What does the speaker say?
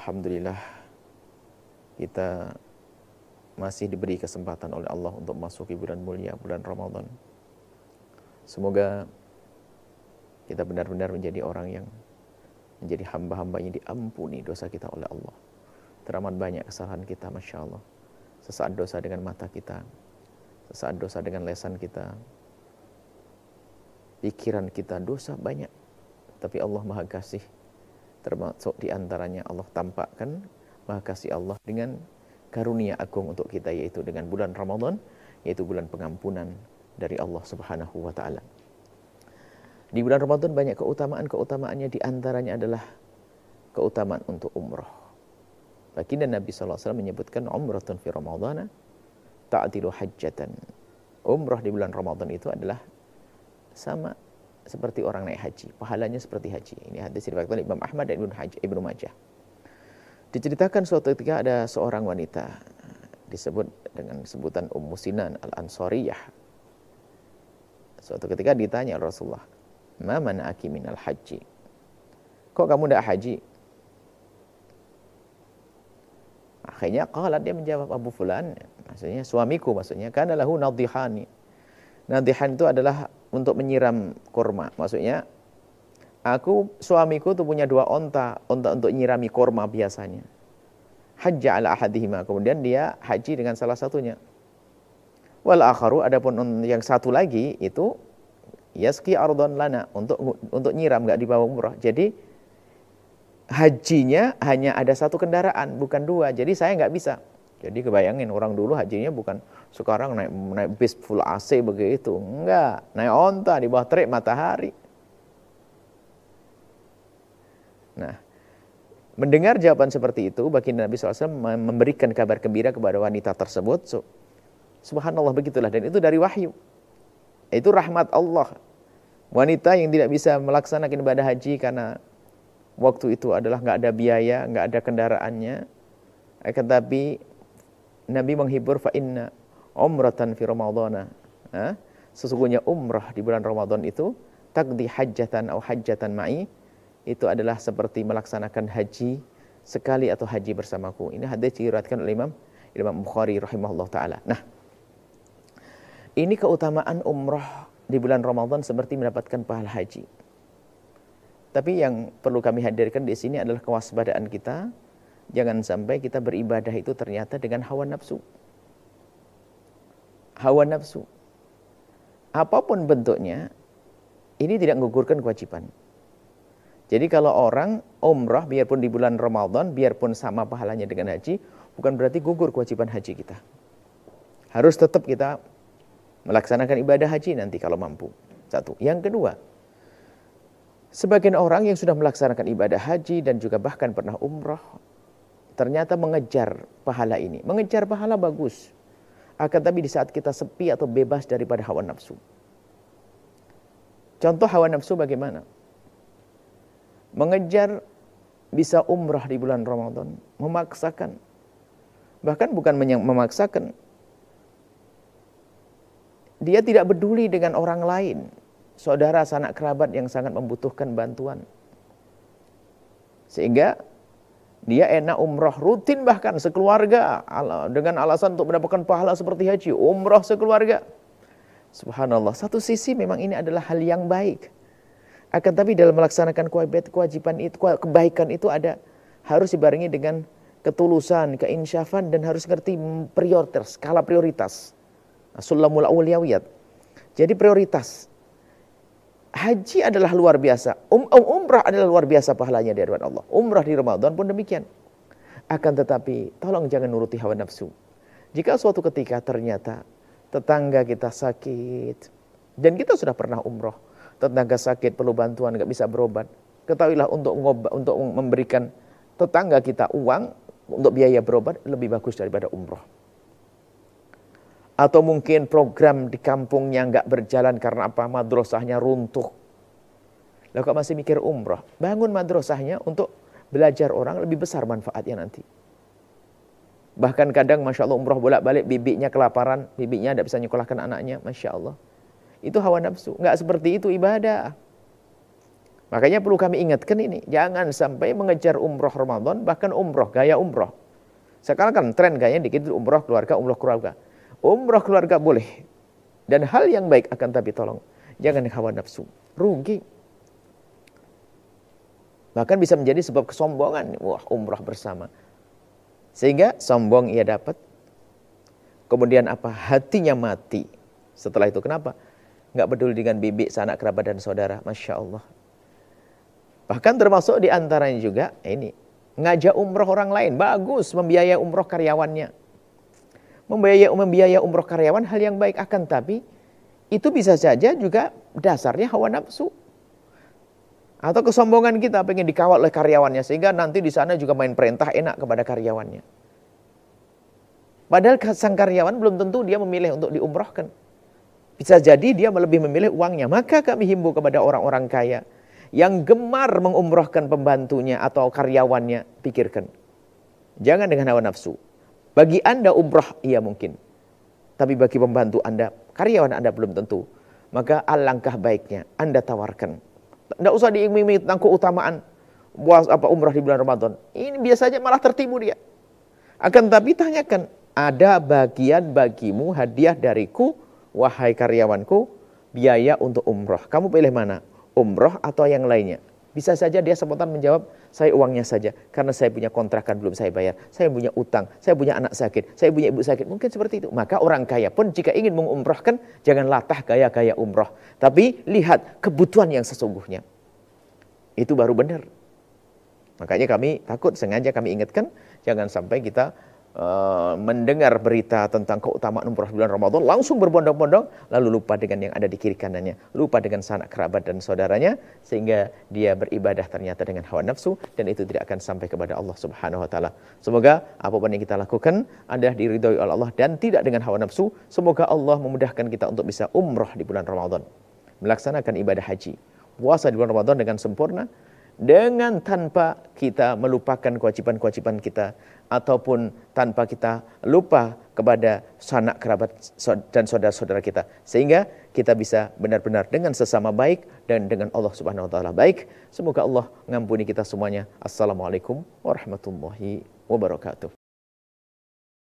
Alhamdulillah kita masih diberi kesempatan oleh Allah untuk memasuki bulan mulia, bulan Ramadan. Semoga kita benar-benar menjadi orang yang menjadi hamba-hambanya diampuni dosa kita oleh Allah. Teramat banyak kesalahan kita, Masya Allah. Sesaat dosa dengan mata kita, sesaat dosa dengan lisan kita, pikiran kita dosa banyak. Tapi Allah Maha Kasih. Termasuk diantaranya Allah tampakkan Maha Kasih Allah dengan karunia agung untuk kita, yaitu dengan bulan Ramadan, yaitu bulan pengampunan dari Allah Subhanahu wa ta'ala. Di bulan Ramadan banyak keutamaan-keutamaannya, diantaranya adalah keutamaan untuk umrah. Baginda Nabi SAW menyebutkan umratun fi Ramadana ta'dilu hajjatan. Umrah di bulan Ramadan itu adalah sama seperti orang naik haji, pahalanya seperti haji. Ini hadis diriwayatkan Imam Ahmad dan Ibnu Majah. Diceritakan suatu ketika ada seorang wanita disebut dengan sebutan Ummu Sinan Al-Ansariyah. Suatu ketika ditanya Rasulullah, "Ma mana'aki minal haji?" Kok kamu tidak haji? Akhirnya qalat, dia menjawab, Abu Fulan, maksudnya suamiku, maksudnya kana lahu nadhihani. Nadhihan itu adalah untuk menyiram kurma. Maksudnya suamiku tuh punya 2 onta untuk nyirami kurma biasanya. Hajja ala ahadihima, kemudian dia haji dengan salah satunya. Wal akharu, adapun yang satu lagi itu yaski ardon lana, untuk nyiram, enggak dibawa umrah. Jadi hajinya hanya ada 1 kendaraan, bukan 2. Jadi saya enggak bisa. Jadi kebayangin orang dulu hajinya bukan sekarang naik bis full AC begitu. Enggak, naik onta di bawah terik matahari. Nah, mendengar jawaban seperti itu, baginda Nabi SAW memberikan kabar gembira kepada wanita tersebut. Subhanallah, begitulah. Dan itu dari wahyu. Itu rahmat Allah. Wanita yang tidak bisa melaksanakan ibadah haji karena waktu itu adalah nggak ada biaya, nggak ada kendaraannya. Akan tapi Nabi menghibur, fa inna umratan fi Ramadana. Sesungguhnya umrah di bulan Ramadan itu taqdi hajjatan atau hajjatan ma'i. Itu adalah seperti melaksanakan haji sekali atau haji bersamaku. Ini hadis diriwayatkan oleh Imam Bukhari rahimahullah ta'ala. Nah, ini keutamaan umrah di bulan Ramadan seperti mendapatkan pahala haji. Tapi yang perlu kami hadirkan di sini adalah kewaspadaan kita. Jangan sampai kita beribadah itu ternyata dengan hawa nafsu. Hawa nafsu. Apapun bentuknya, ini tidak menggugurkan kewajiban. Jadi kalau orang umrah biarpun di bulan Ramadan, biarpun sama pahalanya dengan haji, bukan berarti gugur kewajiban haji kita. Harus tetap kita melaksanakan ibadah haji nanti kalau mampu. 1. Yang kedua, sebagian orang yang sudah melaksanakan ibadah haji dan juga bahkan pernah umrah, ternyata mengejar pahala ini. Mengejar pahala bagus. Akan tapi di saat kita sepi atau bebas daripada hawa nafsu. Contoh hawa nafsu bagaimana? Mengejar bisa umrah di bulan Ramadan, memaksakan. Bahkan bukan memaksakan. Dia tidak peduli dengan orang lain, saudara, sanak kerabat yang sangat membutuhkan bantuan. Sehingga dia enak umrah rutin bahkan sekeluarga dengan alasan untuk mendapatkan pahala seperti haji, umrah sekeluarga. Subhanallah, satu sisi memang ini adalah hal yang baik. Akan tapi dalam melaksanakan kewajiban itu, kebaikan itu harus dibarengi dengan ketulusan, keinsyafan, dan harus ngerti prioritas, skala prioritas. Sulamul awliyawiyat. Jadi prioritas. Haji adalah luar biasa. Umrah adalah luar biasa pahalanya di hadapan Allah. Umrah di Ramadan pun demikian. Akan tetapi tolong jangan nuruti hawa nafsu. Jika suatu ketika ternyata tetangga kita sakit dan kita sudah pernah umrah, tetangga sakit perlu bantuan, nggak bisa berobat, ketahuilah untuk memberikan tetangga kita uang untuk biaya berobat lebih bagus daripada umrah. Atau mungkin program di kampungnya nggak berjalan karena apa? Madrasahnya runtuh. Lalu kok masih mikir umrah? Bangun madrasahnya untuk belajar orang, lebih besar manfaatnya nanti. Bahkan kadang Masya Allah umrah bolak-balik, bibinya kelaparan, bibinya tidak bisa nyekolahkan anaknya, Masya Allah. Itu hawa nafsu. Nggak seperti itu ibadah. Makanya perlu kami ingatkan ini, jangan sampai mengejar umroh Ramadan, bahkan umroh, gaya umroh. Sekarang kan tren kayaknya dikit umroh keluarga, umroh keluarga. Umroh keluarga boleh. Dan hal yang baik akan, tapi tolong, jangan hawa nafsu. Rugi. Bahkan bisa menjadi sebab kesombongan. Wah, umroh bersama. Sehingga sombong ia dapat. Kemudian apa? Hatinya mati. Setelah itu kenapa? Nggak peduli dengan bibi, sanak kerabat dan saudara. Masya Allah. Bahkan termasuk di antaranya juga ini, ngajak umroh orang lain. Bagus membiayai umroh karyawannya. Membiayai umroh karyawan hal yang baik, akan tapi itu bisa saja juga dasarnya hawa nafsu. Atau kesombongan kita pengen dikawal oleh karyawannya, sehingga nanti di sana juga main perintah enak kepada karyawannya. Padahal sang karyawan belum tentu dia memilih untuk diumrohkan. Bisa jadi dia lebih memilih uangnya. Maka kami himbau kepada orang-orang kaya yang gemar mengumrohkan pembantunya atau karyawannya, pikirkan. Jangan dengan hawa nafsu. Bagi Anda umroh, iya mungkin. Tapi bagi pembantu Anda, karyawan Anda belum tentu. Maka alangkah baiknya Anda tawarkan. Tidak usah diiming-iming tentang keutamaan umroh di bulan Ramadan. Ini biasanya malah tertipu dia. Akan tapi tanyakan, ada bagian bagimu hadiah dariku, wahai karyawanku, biaya untuk umroh. Kamu pilih mana? Umroh atau yang lainnya? Bisa saja dia spontan menjawab, saya uangnya saja, karena saya punya kontrakan belum saya bayar, saya punya utang, saya punya anak sakit, saya punya ibu sakit. Mungkin seperti itu. Maka orang kaya pun jika ingin mengumrohkan, jangan latah gaya-gaya umroh. Tapi lihat kebutuhan yang sesungguhnya. Itu baru benar. Makanya kami takut, sengaja kami ingatkan, jangan sampai kita mendengar berita tentang keutamaan umroh bulan Ramadan, langsung berbondong-bondong, lalu lupa dengan yang ada di kiri kanannya, lupa dengan sanak kerabat dan saudaranya, sehingga dia beribadah ternyata dengan hawa nafsu, dan itu tidak akan sampai kepada Allah Subhanahu wa Ta'ala. Semoga apapun yang kita lakukan adalah diridhoi oleh Allah dan tidak dengan hawa nafsu. Semoga Allah memudahkan kita untuk bisa umroh di bulan Ramadan, melaksanakan ibadah haji, puasa di bulan Ramadan dengan sempurna, dengan tanpa kita melupakan kewajiban-kewajiban kita, ataupun tanpa kita lupa kepada sanak kerabat dan saudara-saudara kita, sehingga kita bisa benar-benar dengan sesama baik dan dengan Allah Subhanahu wa Ta'ala baik. Semoga Allah mengampuni kita semuanya. Assalamualaikum warahmatullahi wabarakatuh.